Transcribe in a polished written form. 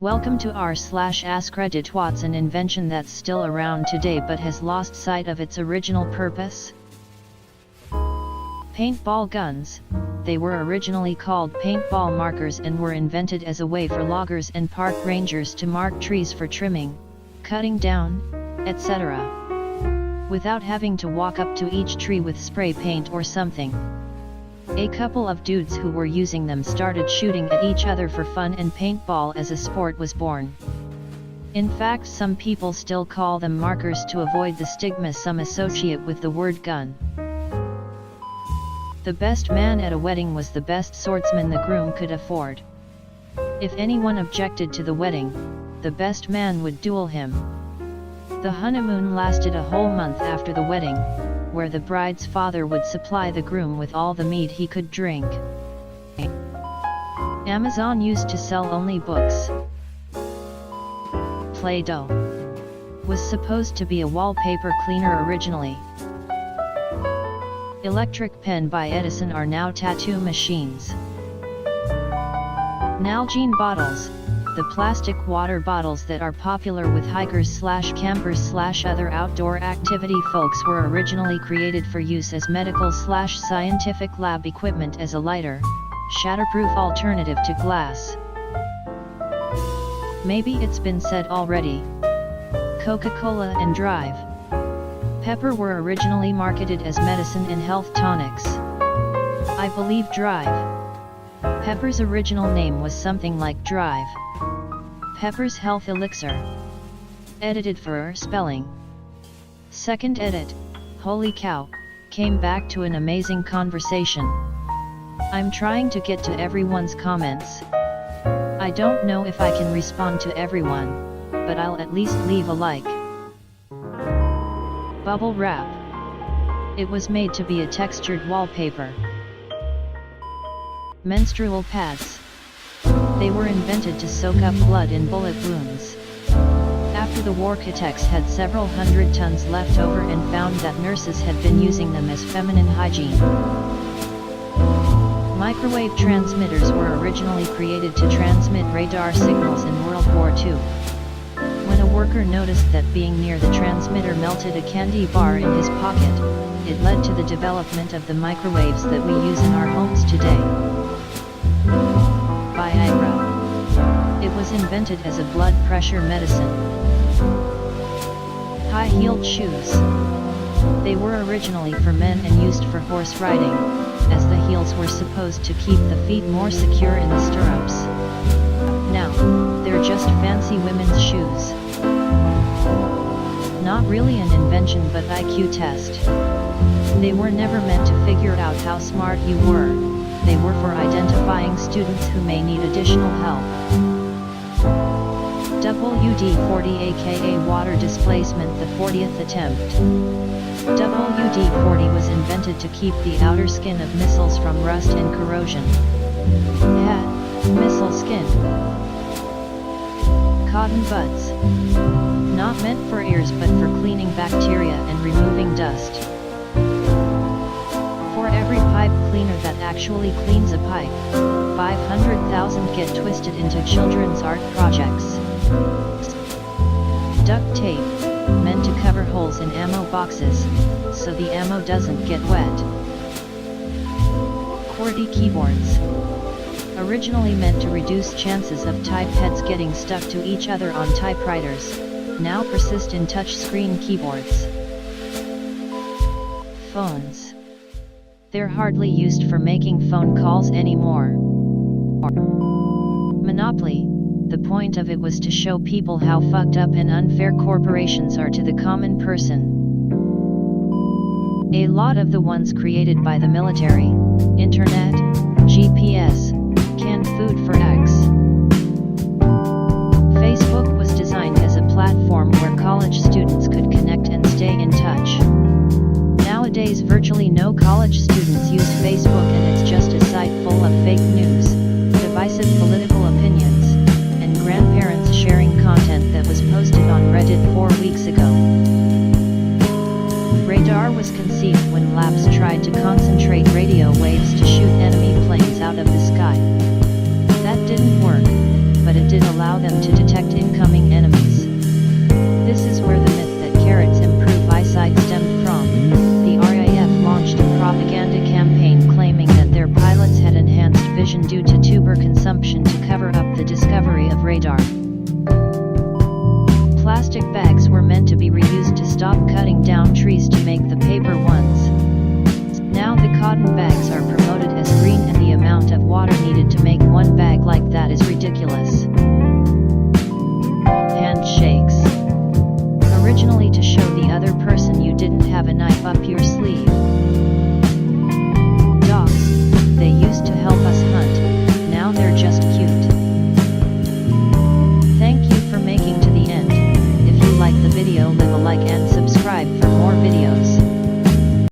Welcome to r/AskReddit. What's an invention that's still around today but has lost sight of its original purpose? Paintball guns. They were originally called paintball markers and were invented as a way for loggers and park rangers to mark trees for trimming, cutting down, etc., without having to walk up to each tree with spray paint or something. A couple of dudes who were using them started shooting at each other for fun, and paintball as a sport was born. In fact, some people still call them markers to avoid the stigma some associate with the word gun. The best man at a wedding was the best swordsman the groom could afford. If anyone objected to the wedding, the best man would duel him. The honeymoon lasted a whole month after the wedding, where the bride's father would supply the groom with all the mead he could drink. Amazon used to sell only books. Play-Doh was supposed to be a wallpaper cleaner originally. Electric pen by Edison are now tattoo machines. Nalgene bottles, the plastic water bottles that are popular with hikers/campers/other outdoor activity folks, were originally created for use as medical/scientific lab equipment as a lighter, shatterproof alternative to glass. Maybe it's been said already. Coca-Cola and Drive Pepper were originally marketed as medicine and health tonics. I believe Drive Pepper's original name was something like Drive Pepper's Health Elixir. Edited for spelling. Second edit, holy cow, came back to an amazing conversation. I'm trying to get to everyone's comments. I don't know if I can respond to everyone, but I'll at least leave a like. Bubble wrap. It was made to be a textured wallpaper. Menstrual pads. They were invented to soak up blood in bullet wounds. After the war, Kitex had several hundred tons left over and found that nurses had been using them as feminine hygiene. Microwave transmitters were originally created to transmit radar signals in World War II. When a worker noticed that being near the transmitter melted a candy bar in his pocket, it led to the development of the microwaves that we use in our homes today. Viagra. It was invented as a blood pressure medicine. High-heeled shoes. They were originally for men and used for horse riding, as the heels were supposed to keep the feet more secure in the stirrups. Now, they're just fancy women's shoes. Not really an invention but IQ test. They were never meant to figure out how smart you were. They were for identifying students who may need additional help. WD-40 aka water displacement, the 40th attempt. WD-40 was invented to keep the outer skin of missiles from rust and corrosion. Missile skin. Cotton buds. Not meant for ears but for cleaning bacteria and removing dust. For every pipe cleaner that actually cleans a pipe, 500,000 get twisted into children's art projects. Duct tape, meant to cover holes in ammo boxes, so the ammo doesn't get wet. QWERTY keyboards. Originally meant to reduce chances of type heads getting stuck to each other on typewriters, now persist in touchscreen keyboards. Phones. They're hardly used for making phone calls anymore. Monopoly. The point of it was to show people how fucked up and unfair corporations are to the common person. A lot of the ones created by the military, internet, GPS, canned food for X. Facebook was designed as a platform where college students could connect and stay in touch. Nowadays virtually no college students use Facebook, and it's just a site full of fake news, divisive political opinions, and grandparents sharing content that was posted on Reddit 4 weeks ago. Radar was conceived when labs tried to concentrate radio waves to shoot enemy planes out of the sky. That didn't work. but it did allow them to detect incoming enemies. This is where the myth that carrots improve eyesight stemmed from. The RAF launched a propaganda campaign claiming that their pilots had enhanced vision due to tuber consumption to cover up the discovery of radar. Plastic bags were meant to be reused to stop cutting down trees to make the paper ones. Now the cotton bags are promoted as green and